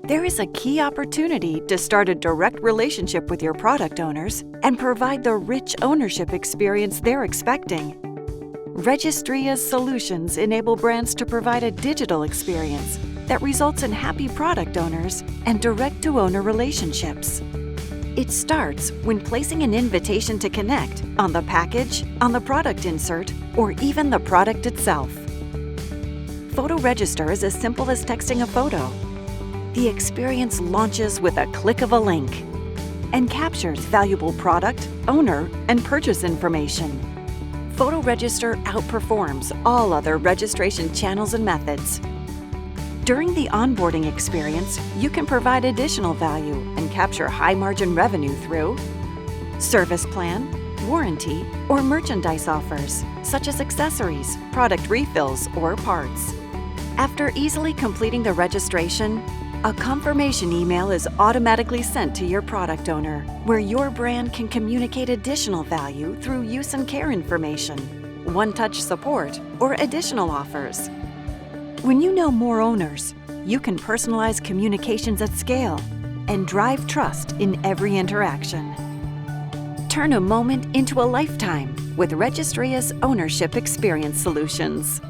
There is a key opportunity to start a direct relationship with your product owners and provide the rich ownership experience they're expecting. Registria's solutions enable brands to provide a digital experience that results in happy product owners and direct-to-owner relationships. It starts when placing an invitation to connect on the package, on the product insert, or even the product itself. Photo register is as simple as texting a photo. The experience launches with a click of a link and captures valuable product, owner, and purchase information. Photo Register outperforms all other registration channels and methods. During the onboarding experience, you can provide additional value and capture high-margin revenue through service plan, warranty, or merchandise offers, such as accessories, product refills, or parts. After easily completing the registration, a confirmation email is automatically sent to your product owner, where your brand can communicate additional value through use and care information, one-touch support, or additional offers. When you know more owners, you can personalize communications at scale and drive trust in every interaction. Turn a moment into a lifetime with Registria's ownership experience solutions.